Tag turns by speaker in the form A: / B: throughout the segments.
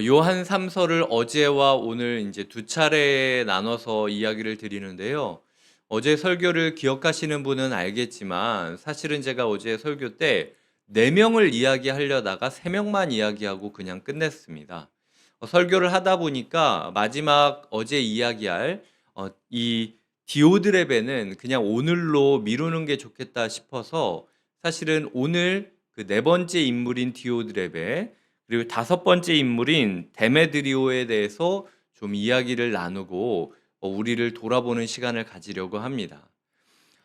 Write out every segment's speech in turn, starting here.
A: 요한 3서를 어제와 오늘 이제 두 차례에 나눠서 이야기를 드리는데요. 어제 설교를 기억하시는 분은 알겠지만 사실은 제가 어제 설교 때 4명을 이야기하려다가 3명만 이야기하고 그냥 끝냈습니다. 설교를 하다 보니까 마지막 어제 이야기할 이 디오드레베는 그냥 오늘로 미루는 게 좋겠다 싶어서 사실은 오늘 그 네 번째 인물인 디오드레베 그리고 다섯 번째 인물인 데메드리오에 대해서 좀 이야기를 나누고 우리를 돌아보는 시간을 가지려고 합니다.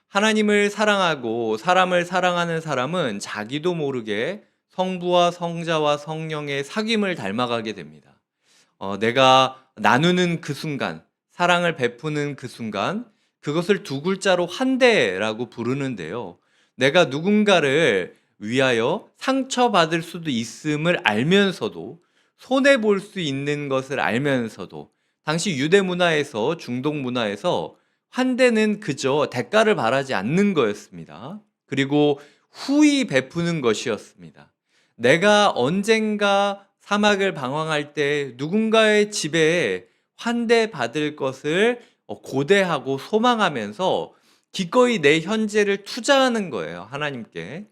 A: 하나님을 사랑하고 사람을 사랑하는 사람은 자기도 모르게 성부와 성자와 성령의 사귐을 닮아가게 됩니다. 내가 나누는 그 순간, 사랑을 베푸는 그 순간, 그것을 두 글자로 환대라고 부르는데요. 내가 누군가를 위하여 상처받을 수도 있음을 알면서도, 손해볼 수 있는 것을 알면서도, 당시 유대 문화에서, 중동 문화에서 환대는 그저 대가를 바라지 않는 거였습니다. 그리고 후히 베푸는 것이었습니다. 내가 언젠가 사막을 방황할 때 누군가의 집에 환대받을 것을 고대하고 소망하면서 기꺼이 내 현재를 투자하는 거예요, 하나님께.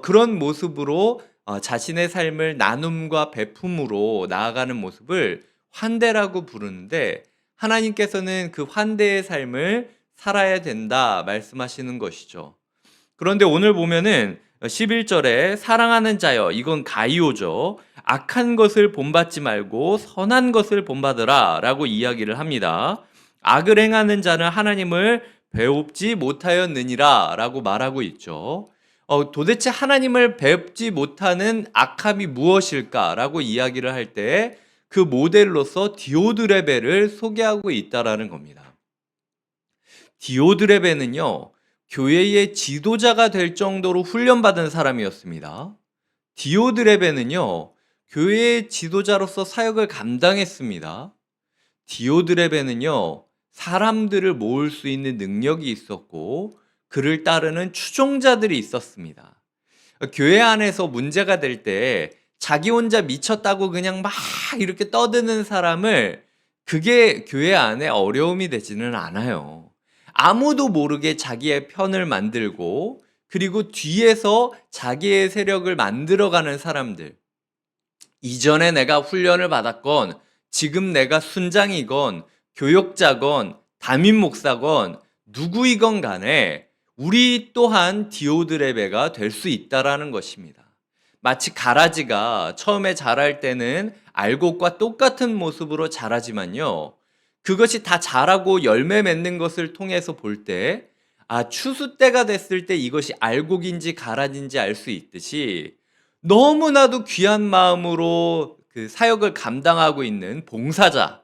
A: 그런 모습으로 자신의 삶을 나눔과 베품으로 나아가는 모습을 환대라고 부르는데, 하나님께서는 그 환대의 삶을 살아야 된다 말씀하시는 것이죠. 그런데 오늘 보면은 11절에 사랑하는 자여, 이건 가이오죠. 악한 것을 본받지 말고 선한 것을 본받으라 라고 이야기를 합니다. 악을 행하는 자는 하나님을 배웁지 못하였느니라 라고 말하고 있죠. 도대체 하나님을 배웁지 못하는 악함이 무엇일까 라고 이야기를 할 때 그 모델로서 디오드레베를 소개하고 있다라는 겁니다. 디오드레베는요, 교회의 지도자가 될 정도로 훈련받은 사람이었습니다. 디오드레베는요, 교회의 지도자로서 사역을 감당했습니다. 디오드레베는요, 사람들을 모을 수 있는 능력이 있었고, 그를 따르는 추종자들이 있었습니다. 교회 안에서 문제가 될 때 자기 혼자 미쳤다고 그냥 막 이렇게 떠드는 사람을, 그게 교회 안에 어려움이 되지는 않아요. 아무도 모르게 자기의 편을 만들고 그리고 뒤에서 자기의 세력을 만들어가는 사람들, 이전에 내가 훈련을 받았건 지금 내가 순장이건 교역자건 담임 목사건 누구이건 간에 우리 또한 디오드레베가 될 수 있다라는 것입니다. 마치 가라지가 처음에 자랄 때는 알곡과 똑같은 모습으로 자라지만요, 그것이 다 자라고 열매 맺는 것을 통해서 볼 때, 추수 때가 됐을 때 이것이 알곡인지 가라지인지 알 수 있듯이, 너무나도 귀한 마음으로 그 사역을 감당하고 있는 봉사자,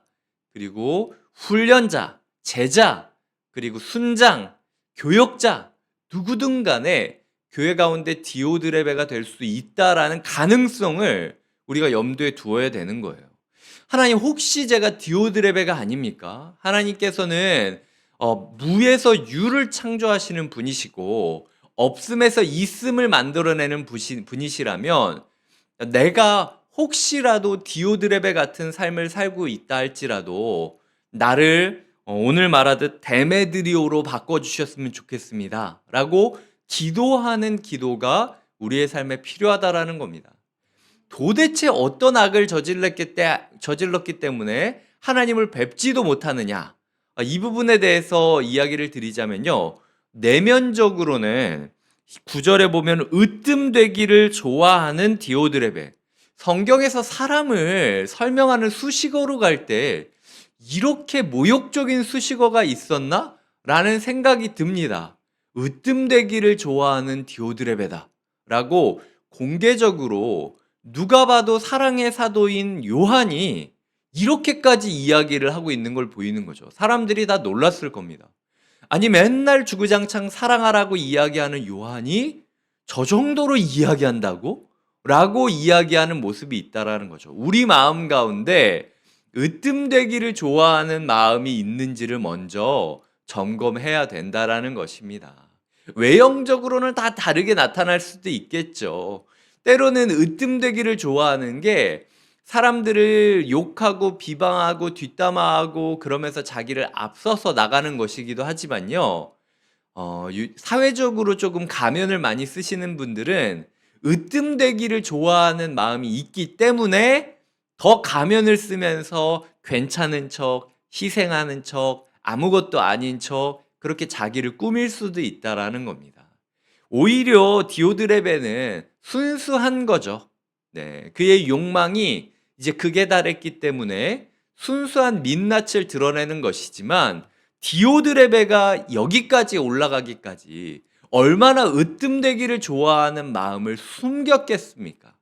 A: 그리고 훈련자, 제자, 그리고 순장, 교역자, 누구든 간에 교회 가운데 디오드레베가 될 수 있다라는 가능성을 우리가 염두에 두어야 되는 거예요. 하나님, 혹시 제가 디오드레베가 아닙니까? 하나님께서는 무에서 유를 창조하시는 분이시고 없음에서 있음을 만들어내는 분이시라면, 내가 혹시라도 디오드레베 같은 삶을 살고 있다 할지라도 나를 오늘 말하듯 데메드리오로 바꿔주셨으면 좋겠습니다 라고 기도하는 기도가 우리의 삶에 필요하다라는 겁니다. 도대체 어떤 악을 저질렀기 때문에 하나님을 뵙지도 못하느냐, 이 부분에 대해서 이야기를 드리자면요, 내면적으로는 9절에 보면 으뜸되기를 좋아하는 디오드레베, 성경에서 사람을 설명하는 수식어로 갈 때 이렇게 모욕적인 수식어가 있었나? 라는 생각이 듭니다. 으뜸되기를 좋아하는 디오드레베다 라고 공개적으로 누가 봐도 사랑의 사도인 요한이 이렇게까지 이야기를 하고 있는 걸 보이는 거죠. 사람들이 다 놀랐을 겁니다. 아니, 맨날 주구장창 사랑하라고 이야기하는 요한이 저 정도로 이야기한다고? 라고 이야기하는 모습이 있다라는 거죠. 우리 마음 가운데 으뜸되기를 좋아하는 마음이 있는지를 먼저 점검해야 된다라는 것입니다. 외형적으로는 다 다르게 나타날 수도 있겠죠. 때로는 으뜸되기를 좋아하는 게 사람들을 욕하고 비방하고 뒷담화하고 그러면서 자기를 앞서서 나가는 것이기도 하지만요. 사회적으로 조금 가면을 많이 쓰시는 분들은 으뜸되기를 좋아하는 마음이 있기 때문에 더 가면을 쓰면서 괜찮은 척, 희생하는 척, 아무것도 아닌 척 그렇게 자기를 꾸밀 수도 있다라는 겁니다. 오히려 디오드레베는 순수한 거죠. 네, 그의 욕망이 이제 극에 달했기 때문에 순수한 민낯을 드러내는 것이지만 디오드레베가 여기까지 올라가기까지 얼마나 으뜸되기를 좋아하는 마음을 숨겼겠습니까?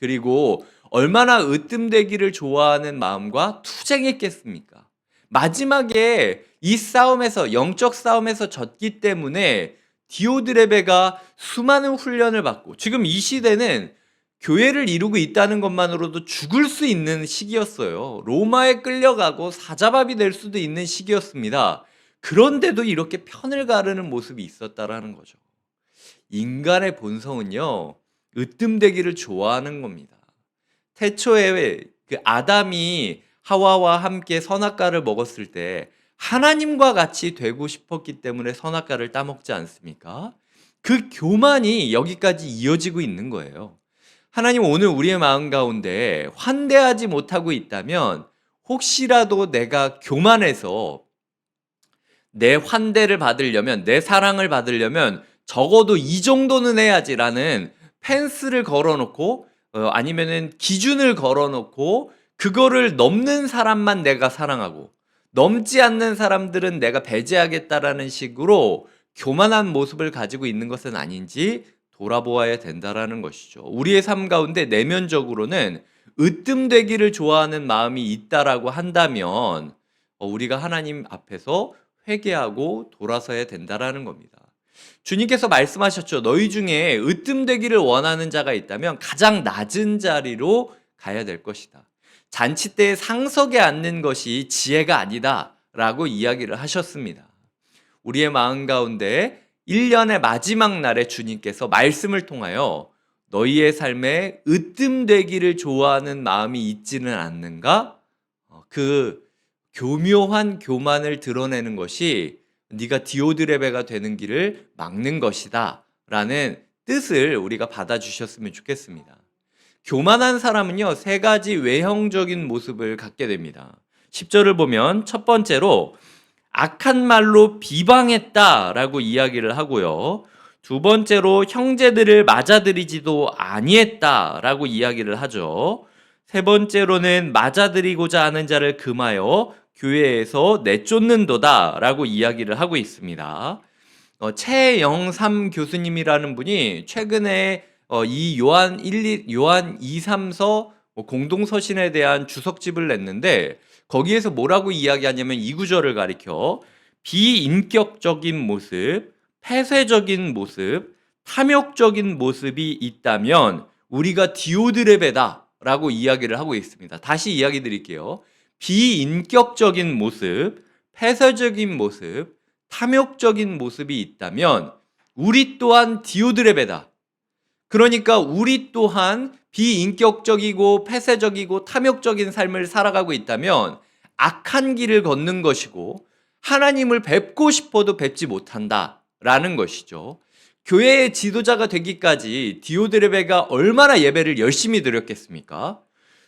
A: 그리고 얼마나 으뜸되기를 좋아하는 마음과 투쟁했겠습니까? 마지막에 이 싸움에서, 영적 싸움에서 졌기 때문에 디오드레베가 수많은 훈련을 받고, 지금 이 시대는 교회를 이루고 있다는 것만으로도 죽을 수 있는 시기였어요. 로마에 끌려가고 사자밥이 될 수도 있는 시기였습니다. 그런데도 이렇게 편을 가르는 모습이 있었다라는 거죠. 인간의 본성은요, 으뜸되기를 좋아하는 겁니다. 태초에 그 아담이 하와와 함께 선악과를 먹었을 때 하나님과 같이 되고 싶었기 때문에 선악과를 따먹지 않습니까? 그 교만이 여기까지 이어지고 있는 거예요. 하나님 오늘 우리의 마음 가운데 환대하지 못하고 있다면 혹시라도 내가 교만해서 내 환대를 받으려면, 내 사랑을 받으려면 적어도 이 정도는 해야지라는 펜스를 걸어놓고 아니면은 기준을 걸어놓고 그거를 넘는 사람만 내가 사랑하고 넘지 않는 사람들은 내가 배제하겠다라는 식으로 교만한 모습을 가지고 있는 것은 아닌지 돌아보아야 된다라는 것이죠. 우리의 삶 가운데 내면적으로는 으뜸되기를 좋아하는 마음이 있다라고 한다면 우리가 하나님 앞에서 회개하고 돌아서야 된다라는 겁니다. 주님께서 말씀하셨죠. 너희 중에 으뜸되기를 원하는 자가 있다면 가장 낮은 자리로 가야 될 것이다. 잔치 때에 상석에 앉는 것이 지혜가 아니다 라고 이야기를 하셨습니다. 우리의 마음 가운데 1년의 마지막 날에 주님께서 말씀을 통하여 너희의 삶에 으뜸되기를 좋아하는 마음이 있지는 않는가? 그 교묘한 교만을 드러내는 것이 네가 디오드레베가 되는 길을 막는 것이다 라는 뜻을 우리가 받아주셨으면 좋겠습니다. 교만한 사람은요, 세 가지 외형적인 모습을 갖게 됩니다. 10절을 보면 첫 번째로 악한 말로 비방했다라고 이야기를 하고요. 두 번째로 형제들을 맞아들이지도 아니했다라고 이야기를 하죠. 세 번째로는 맞아들이고자 하는 자를 금하여 교회에서 내쫓는도다라고 이야기를 하고 있습니다. 최영삼 교수님이라는 분이 최근에 이 요한 2, 3서 공동서신에 대한 주석집을 냈는데 거기에서 뭐라고 이야기하냐면 이 구절을 가리켜 비인격적인 모습, 폐쇄적인 모습, 탐욕적인 모습이 있다면 우리가 디오드레베다 라고 이야기를 하고 있습니다. 다시 이야기 드릴게요. 비인격적인 모습, 폐쇄적인 모습, 탐욕적인 모습이 있다면 우리 또한 디오드레베다. 그러니까 우리 또한 비인격적이고 폐쇄적이고 탐욕적인 삶을 살아가고 있다면 악한 길을 걷는 것이고 하나님을 뵙고 싶어도 뵙지 못한다라는 것이죠. 교회의 지도자가 되기까지 디오드레베가 얼마나 예배를 열심히 드렸겠습니까?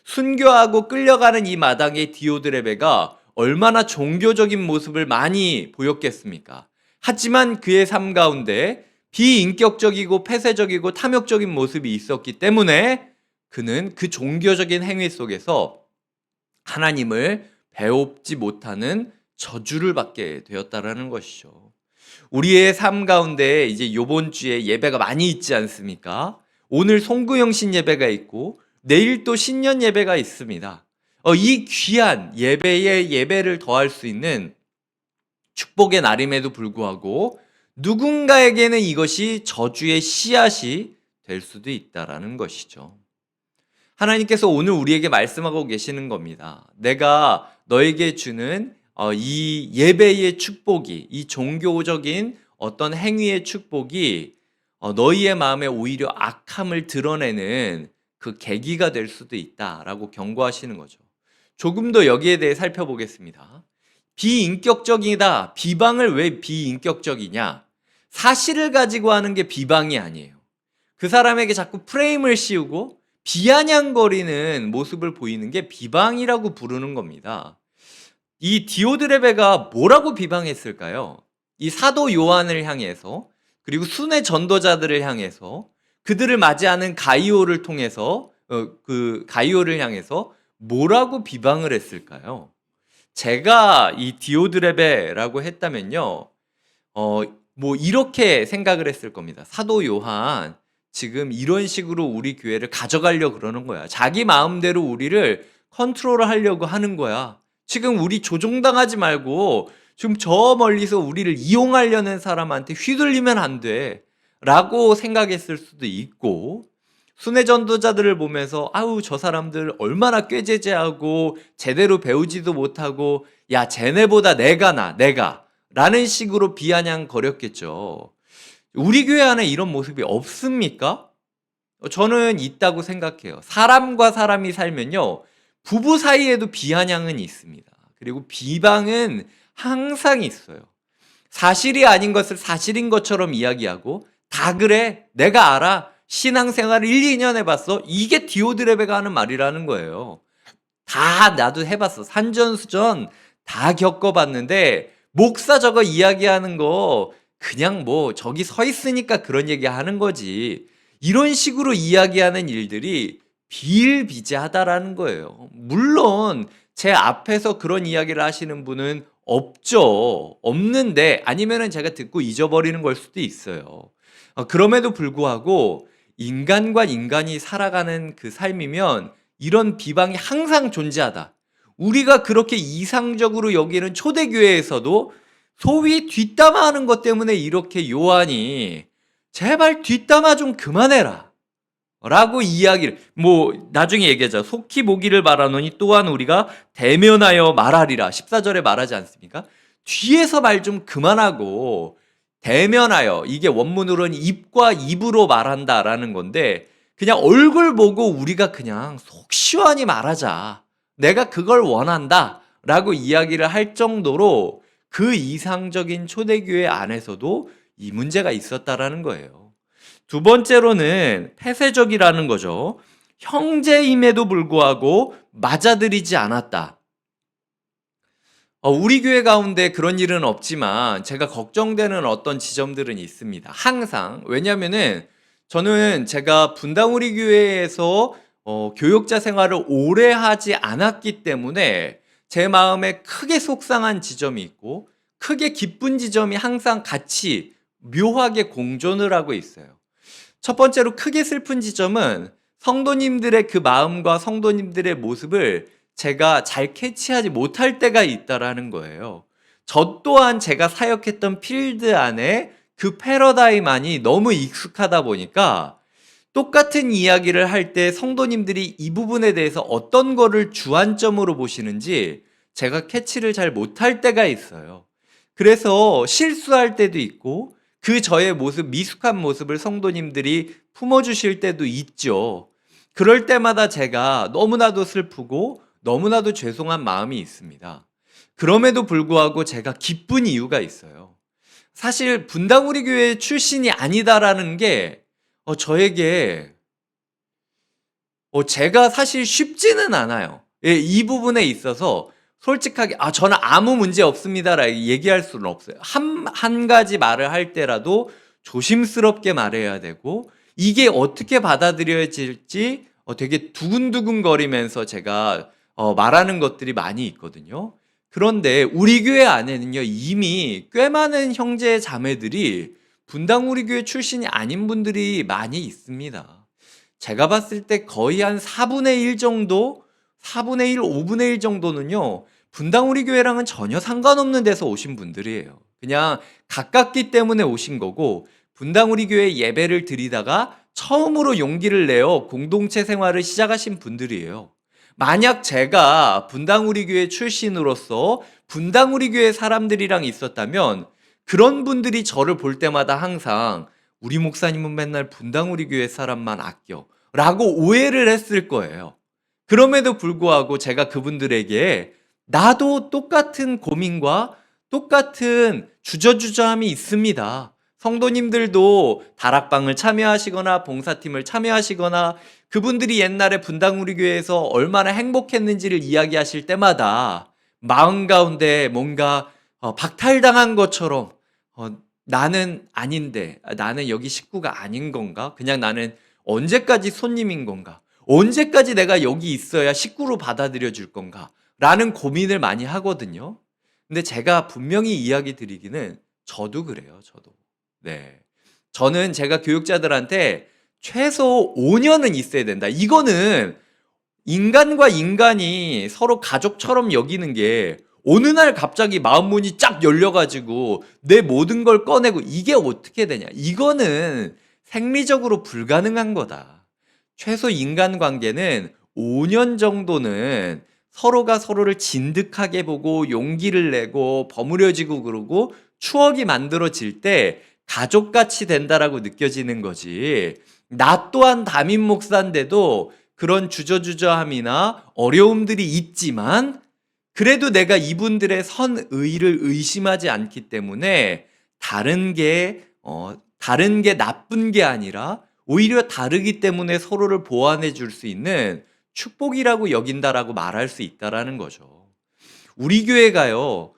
A: 순교하고 끌려가는 이 마당에 디오드레베가 얼마나 종교적인 모습을 많이 보였겠습니까? 하지만 그의 삶 가운데 비인격적이고 폐쇄적이고 탐욕적인 모습이 있었기 때문에 그는 그 종교적인 행위 속에서 하나님을 배웁지 못하는 저주를 받게 되었다라는 것이죠. 우리의 삶 가운데 이제 요번 주에 예배가 많이 있지 않습니까? 오늘 송구영신 예배가 있고 내일 또 신년 예배가 있습니다. 이 귀한 예배에 예배를 더할 수 있는 축복의 날임에도 불구하고 누군가에게는 이것이 저주의 씨앗이 될 수도 있다라는 것이죠. 하나님께서 오늘 우리에게 말씀하고 계시는 겁니다. 내가 너에게 주는 이 예배의 축복이, 이 종교적인 어떤 행위의 축복이 너희의 마음에 오히려 악함을 드러내는 그 계기가 될 수도 있다라고 경고하시는 거죠. 조금 더 여기에 대해 살펴보겠습니다. 비인격적이다. 비방을 왜 비인격적이냐? 사실을 가지고 하는 게 비방이 아니에요. 그 사람에게 자꾸 프레임을 씌우고 비아냥거리는 모습을 보이는 게 비방이라고 부르는 겁니다. 이 디오드레베가 뭐라고 비방했을까요? 이 사도 요한을 향해서, 그리고 순회 전도자들을 향해서, 그들을 맞이하는 가이오를 통해서 그 가이오를 향해서 뭐라고 비방을 했을까요? 제가 이 디오드레베라고 했다면요, 뭐 이렇게 생각을 했을 겁니다. 사도 요한 지금 이런 식으로 우리 교회를 가져가려고 그러는 거야. 자기 마음대로 우리를 컨트롤하려고 하는 거야. 지금 우리 조종당하지 말고 지금 저 멀리서 우리를 이용하려는 사람한테 휘둘리면 안 돼. 라고 생각했을 수도 있고, 순회 전도자들을 보면서 아우 저 사람들 얼마나 꾀죄죄하고 제대로 배우지도 못하고 야 쟤네보다 내가 라는 식으로 비아냥거렸겠죠. 우리 교회 안에 이런 모습이 없습니까? 저는 있다고 생각해요. 사람과 사람이 살면요, 부부 사이에도 비아냥은 있습니다. 그리고 비방은 항상 있어요. 사실이 아닌 것을 사실인 것처럼 이야기하고 다 그래 내가 알아 신앙생활을 1, 2년 해봤어. 이게 디오드레베가 하는 말이라는 거예요. 다 나도 해봤어. 산전수전 다 겪어봤는데 목사 저거 이야기하는 거 그냥 뭐 저기 서 있으니까 그런 얘기 하는 거지. 이런 식으로 이야기하는 일들이 비일비재하다라는 거예요. 물론 제 앞에서 그런 이야기를 하시는 분은 없죠. 없는데 아니면은 제가 듣고 잊어버리는 걸 수도 있어요. 그럼에도 불구하고 인간과 인간이 살아가는 그 삶이면 이런 비방이 항상 존재하다. 우리가 그렇게 이상적으로 여기는 초대교회에서도 소위 뒷담화하는 것 때문에 이렇게 요한이 제발 뒷담화 좀 그만해라 라고 이야기를 뭐 나중에 얘기하자. 속히 보기를 바라노니 또한 우리가 대면하여 말하리라 14절에 말하지 않습니까? 뒤에서 말 좀 그만하고 대면하여, 이게 원문으로는 입과 입으로 말한다라는 건데 그냥 얼굴 보고 우리가 그냥 속 시원히 말하자. 내가 그걸 원한다 라고 이야기를 할 정도로 그 이상적인 초대교회 안에서도 이 문제가 있었다라는 거예요. 두 번째로는 폐쇄적이라는 거죠. 형제임에도 불구하고 맞아들이지 않았다. 우리 교회 가운데 그런 일은 없지만 제가 걱정되는 어떤 지점들은 있습니다. 항상. 왜냐면은 저는 제가 분당 우리 교회에서 교역자 생활을 오래 하지 않았기 때문에 제 마음에 크게 속상한 지점이 있고 크게 기쁜 지점이 항상 같이 묘하게 공존을 하고 있어요. 첫 번째로 크게 슬픈 지점은 성도님들의 그 마음과 성도님들의 모습을 제가 잘 캐치하지 못할 때가 있다라는 거예요. 저 또한 제가 사역했던 필드 안에 그 패러다임 안이 너무 익숙하다 보니까 똑같은 이야기를 할 때 성도님들이 이 부분에 대해서 어떤 거를 주안점으로 보시는지 제가 캐치를 잘 못할 때가 있어요. 그래서 실수할 때도 있고 그 저의 모습, 미숙한 모습을 성도님들이 품어주실 때도 있죠. 그럴 때마다 제가 너무나도 슬프고 너무나도 죄송한 마음이 있습니다. 그럼에도 불구하고 제가 기쁜 이유가 있어요. 사실 분당 우리 교회 출신이 아니다라는 게 저에게 제가 사실 쉽지는 않아요. 예, 이 부분에 있어서 솔직하게 저는 아무 문제 없습니다라고 얘기할 수는 없어요. 한 가지 말을 할 때라도 조심스럽게 말해야 되고 이게 어떻게 받아들여질지 되게 두근두근거리면서 제가 말하는 것들이 많이 있거든요. 그런데 우리 교회 안에는요, 이미 꽤 많은 형제 자매들이 분당 우리 교회 출신이 아닌 분들이 많이 있습니다. 제가 봤을 때 거의 한 4분의 1 정도, 4분의 1, 5분의 1 정도는요, 분당 우리 교회랑은 전혀 상관없는 데서 오신 분들이에요. 그냥 가깝기 때문에 오신 거고, 분당 우리 교회 예배를 드리다가 처음으로 용기를 내어 공동체 생활을 시작하신 분들이에요. 만약 제가 분당 우리 교회 출신으로서 분당 우리 교회 사람들이랑 있었다면 그런 분들이 저를 볼 때마다 항상 우리 목사님은 맨날 분당 우리 교회 사람만 아껴 라고 오해를 했을 거예요. 그럼에도 불구하고 제가 그분들에게 나도 똑같은 고민과 똑같은 주저주저함이 있습니다. 성도님들도 다락방을 참여하시거나 봉사팀을 참여하시거나 그분들이 옛날에 분당우리교회에서 얼마나 행복했는지를 이야기하실 때마다 마음 가운데 뭔가 박탈당한 것처럼 나는 아닌데, 나는 여기 식구가 아닌 건가? 그냥 나는 언제까지 손님인 건가? 언제까지 내가 여기 있어야 식구로 받아들여 줄 건가? 라는 고민을 많이 하거든요. 근데 제가 분명히 이야기 드리기는 저도 그래요, 저도. 네. 저는 제가 교육자들한테 최소 5년은 있어야 된다. 이거는 인간과 인간이 서로 가족처럼 여기는 게 어느 날 갑자기 마음 문이 쫙 열려가지고 내 모든 걸 꺼내고 이게 어떻게 되냐. 이거는 생리적으로 불가능한 거다. 최소 인간관계는 5년 정도는 서로가 서로를 진득하게 보고 용기를 내고 버무려지고 그러고 추억이 만들어질 때 가족같이 된다라고 느껴지는 거지. 나 또한 담임 목사인데도 그런 주저주저함이나 어려움들이 있지만 그래도 내가 이분들의 선의를 의심하지 않기 때문에 다른 게 나쁜 게 아니라 오히려 다르기 때문에 서로를 보완해 줄 수 있는 축복이라고 여긴다라고 말할 수 있다라는 거죠. 우리 교회가요,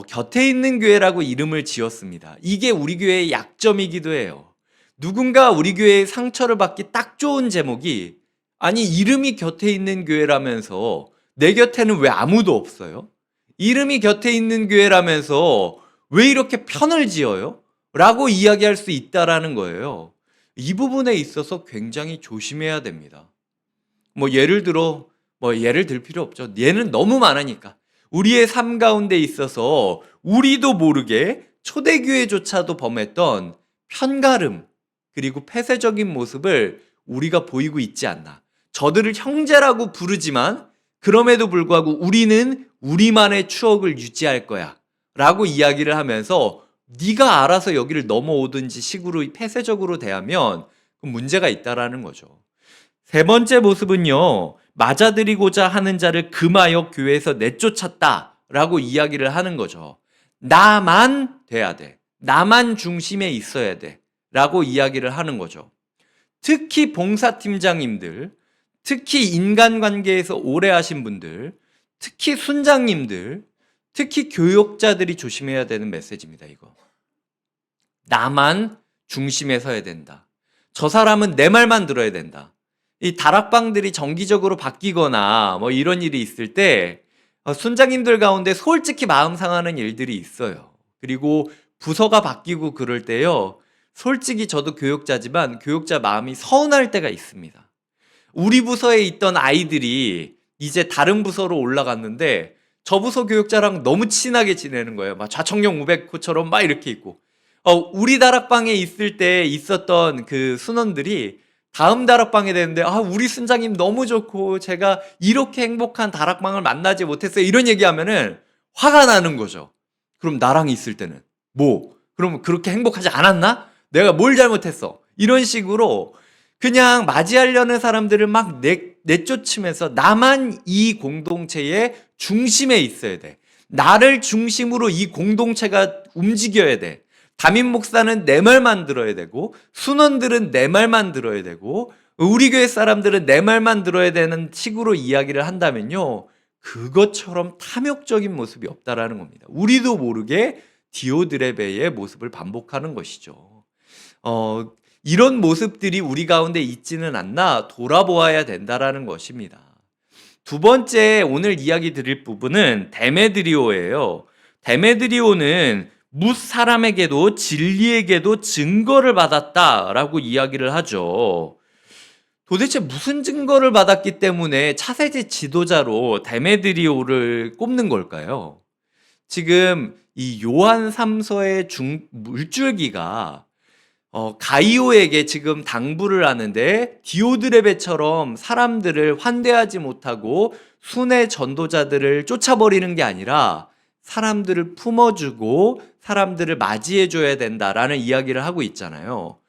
A: 곁에 있는 교회라고 이름을 지었습니다. 이게 우리 교회의 약점이기도 해요. 누군가 우리 교회의 상처를 받기 딱 좋은 제목이 아니 이름이 곁에 있는 교회라면서 내 곁에는 왜 아무도 없어요? 이름이 곁에 있는 교회라면서 왜 이렇게 편을 지어요? 라고 이야기할 수 있다라는 거예요. 이 부분에 있어서 굉장히 조심해야 됩니다. 예를 들 필요 없죠. 얘는 너무 많으니까. 우리의 삶 가운데 있어서 우리도 모르게 초대교회조차도 범했던 편가름, 그리고 폐쇄적인 모습을 우리가 보이고 있지 않나. 저들을 형제라고 부르지만 그럼에도 불구하고 우리는 우리만의 추억을 유지할 거야 라고 이야기를 하면서 네가 알아서 여기를 넘어오든지 식으로 폐쇄적으로 대하면 문제가 있다라는 거죠. 세 번째 모습은요, 맞아들이고자 하는 자를 금하여 교회에서 내쫓았다 라고 이야기를 하는 거죠. 나만 돼야 돼. 나만 중심에 있어야 돼 라고 이야기를 하는 거죠. 특히 봉사팀장님들, 특히 인간관계에서 오래 하신 분들, 특히 순장님들, 특히 교육자들이 조심해야 되는 메시지입니다. 이거. 나만 중심에 서야 된다. 저 사람은 내 말만 들어야 된다. 이 다락방들이 정기적으로 바뀌거나 이런 일이 있을 때 순장님들 가운데 솔직히 마음 상하는 일들이 있어요. 그리고 부서가 바뀌고 그럴 때요. 솔직히 저도 교육자지만 교육자 마음이 서운할 때가 있습니다. 우리 부서에 있던 아이들이 이제 다른 부서로 올라갔는데 저 부서 교육자랑 너무 친하게 지내는 거예요. 막 좌청룡 우백호처럼 막 이렇게 있고. 우리 다락방에 있을 때 있었던 그 순원들이 다음 다락방에 되는데 우리 순장님 너무 좋고 제가 이렇게 행복한 다락방을 만나지 못했어요. 이런 얘기하면은 화가 나는 거죠. 그럼 나랑 있을 때는 그럼 그렇게 행복하지 않았나? 내가 뭘 잘못했어? 이런 식으로 그냥 맞이하려는 사람들을 막 내쫓으면서 나만 이 공동체의 중심에 있어야 돼. 나를 중심으로 이 공동체가 움직여야 돼. 담임 목사는 내 말만 들어야 되고 순원들은 내 말만 들어야 되고 우리 교회 사람들은 내 말만 들어야 되는 식으로 이야기를 한다면요. 그것처럼 탐욕적인 모습이 없다라는 겁니다. 우리도 모르게 디오드레베의 모습을 반복하는 것이죠. 이런 모습들이 우리 가운데 있지는 않나 돌아보아야 된다라는 것입니다. 두 번째 오늘 이야기 드릴 부분은 데메드리오예요. 데메드리오는 뭇 사람에게도 진리에게도 증거를 받았다라고 이야기를 하죠. 도대체 무슨 증거를 받았기 때문에 차세대 지도자로 데메드리오를 꼽는 걸까요? 지금 이 요한 3서의 물줄기가 가이오에게 지금 당부를 하는데 디오드레베처럼 사람들을 환대하지 못하고 순회 전도자들을 쫓아버리는 게 아니라 사람들을 품어주고 사람들을 맞이해줘야 된다라는 이야기를 하고 있잖아요.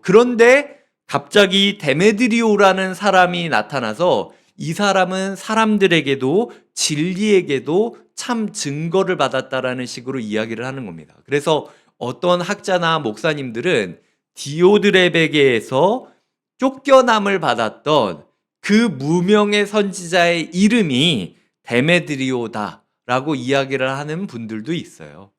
A: 그런데 갑자기 데메드리오라는 사람이 나타나서 이 사람은 사람들에게도 진리에게도 참 증거를 받았다라는 식으로 이야기를 하는 겁니다. 그래서 어떤 학자나 목사님들은 디오드레베게에서 쫓겨남을 받았던 그 무명의 선지자의 이름이 데메드리오다라고 이야기를 하는 분들도 있어요.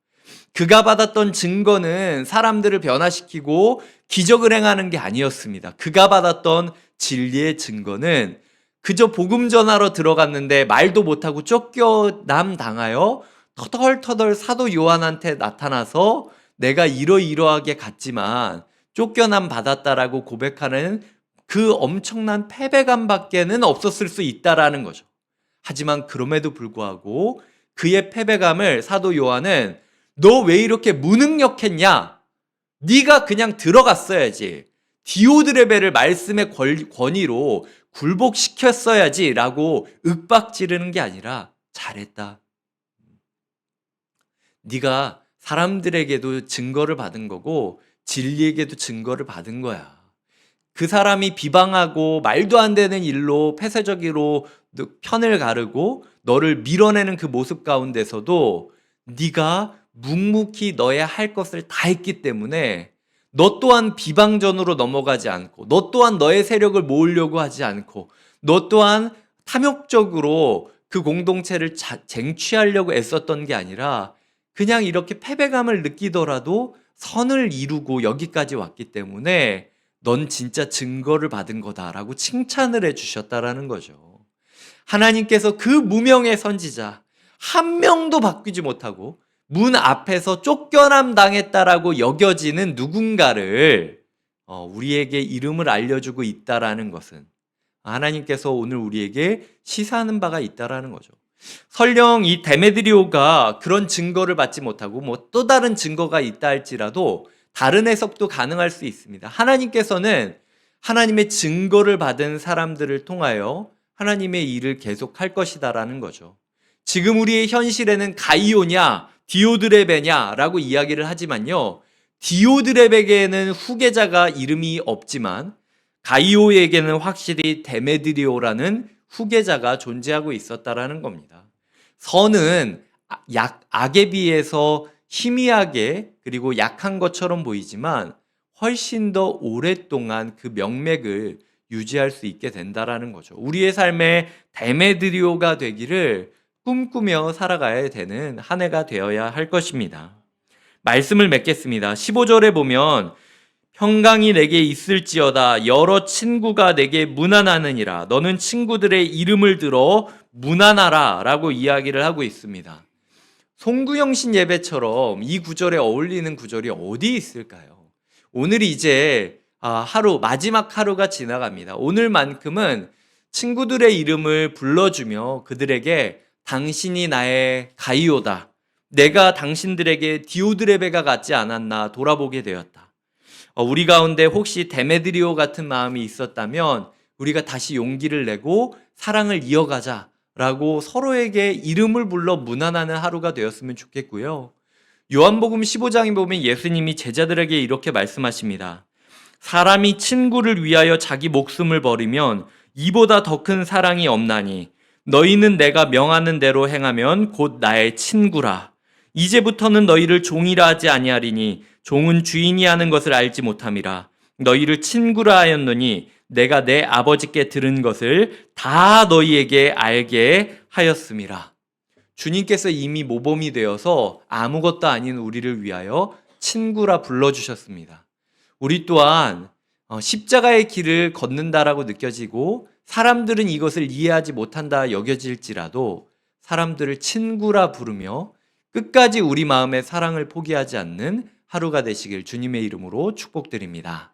A: 그가 받았던 증거는 사람들을 변화시키고 기적을 행하는 게 아니었습니다. 그가 받았던 진리의 증거는 그저 복음 전하러 들어갔는데 말도 못하고 쫓겨남 당하여 터덜터덜 사도 요한한테 나타나서 내가 이러이러하게 갔지만 쫓겨남 받았다라고 고백하는 그 엄청난 패배감밖에는 없었을 수 있다라는 거죠. 하지만 그럼에도 불구하고 그의 패배감을 사도 요한은 너 왜 이렇게 무능력했냐? 네가 그냥 들어갔어야지. 디오드레베를 말씀의 권위로 굴복시켰어야지 라고 윽박지르는 게 아니라 잘했다. 네가 사람들에게도 증거를 받은 거고 진리에게도 증거를 받은 거야. 그 사람이 비방하고 말도 안 되는 일로 폐쇄적으로 편을 가르고 너를 밀어내는 그 모습 가운데서도 네가 묵묵히 너의 할 것을 다 했기 때문에 너 또한 비방전으로 넘어가지 않고 너 또한 너의 세력을 모으려고 하지 않고 너 또한 탐욕적으로 그 공동체를 쟁취하려고 애썼던 게 아니라 그냥 이렇게 패배감을 느끼더라도 선을 이루고 여기까지 왔기 때문에 넌 진짜 증거를 받은 거다라고 칭찬을 해주셨다라는 거죠. 하나님께서 그 무명의 선지자 한 명도 바뀌지 못하고 문 앞에서 쫓겨남 당했다라고 여겨지는 누군가를 우리에게 이름을 알려주고 있다라는 것은 하나님께서 오늘 우리에게 시사하는 바가 있다라는 거죠. 설령 이 데메드리오가 그런 증거를 받지 못하고 또 다른 증거가 있다 할지라도 다른 해석도 가능할 수 있습니다. 하나님께서는 하나님의 증거를 받은 사람들을 통하여 하나님의 일을 계속할 것이다라는 거죠. 지금 우리의 현실에는 가이오냐 디오드레베냐라고 이야기를 하지만요. 디오드레베에게는 후계자가 이름이 없지만 가이오에게는 확실히 데메드리오라는 후계자가 존재하고 있었다라는 겁니다. 선은 악에 비해서 희미하게 그리고 약한 것처럼 보이지만 훨씬 더 오랫동안 그 명맥을 유지할 수 있게 된다라는 거죠. 우리의 삶에 데메드리오가 되기를 꿈꾸며 살아가야 되는 한 해가 되어야 할 것입니다. 말씀을 맺겠습니다. 15절에 보면 평강이 내게 있을지어다 여러 친구가 내게 문안하느니라 너는 친구들의 이름을 들어 문안하라 라고 이야기를 하고 있습니다. 송구영신 예배처럼 이 구절에 어울리는 구절이 어디 있을까요? 오늘이 이제 마지막 하루가 지나갑니다. 오늘만큼은 친구들의 이름을 불러주며 그들에게 당신이 나의 가이오다. 내가 당신들에게 디오드레베가 같지 않았나 돌아보게 되었다. 우리 가운데 혹시 데메드리오 같은 마음이 있었다면 우리가 다시 용기를 내고 사랑을 이어가자라고 서로에게 이름을 불러 문안하는 하루가 되었으면 좋겠고요. 요한복음 15장에 보면 예수님이 제자들에게 이렇게 말씀하십니다. 사람이 친구를 위하여 자기 목숨을 버리면 이보다 더 큰 사랑이 없나니 너희는 내가 명하는 대로 행하면 곧 나의 친구라. 이제부터는 너희를 종이라 하지 아니하리니 종은 주인이 하는 것을 알지 못함이라. 너희를 친구라 하였노니 내가 내 아버지께 들은 것을 다 너희에게 알게 하였음이라. 주님께서 이미 모범이 되어서 아무것도 아닌 우리를 위하여 친구라 불러주셨습니다. 우리 또한 십자가의 길을 걷는다라고 느껴지고 사람들은 이것을 이해하지 못한다 여겨질지라도 사람들을 친구라 부르며 끝까지 우리 마음의 사랑을 포기하지 않는 하루가 되시길 주님의 이름으로 축복드립니다.